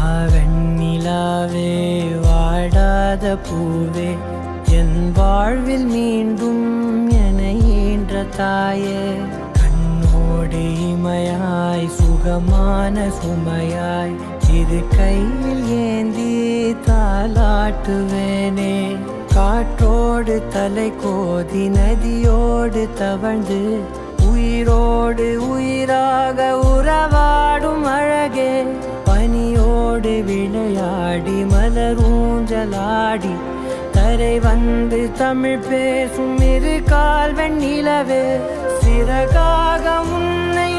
வாவெண்ணிலாவே வாடாத பூவே என் வாழ்வில் மீண்டும் என ஈன்ற தாயே கண்ணோடு இமையாய் சுகமான சுமையாய் இரு கையில் ஏந்தி தாலாட்டுவேனே காற்றோடு தலை கோதி நதியோடு தவழ்ந்து உயிரோடு உயிராக உறவாடும் அழகே பனியோடு விளையாடி மலரூஞ்சலாடி தரை வந்து தமிழ் பேசும் இரு கால் வெண்ணிலவே சிறகாக உன்னை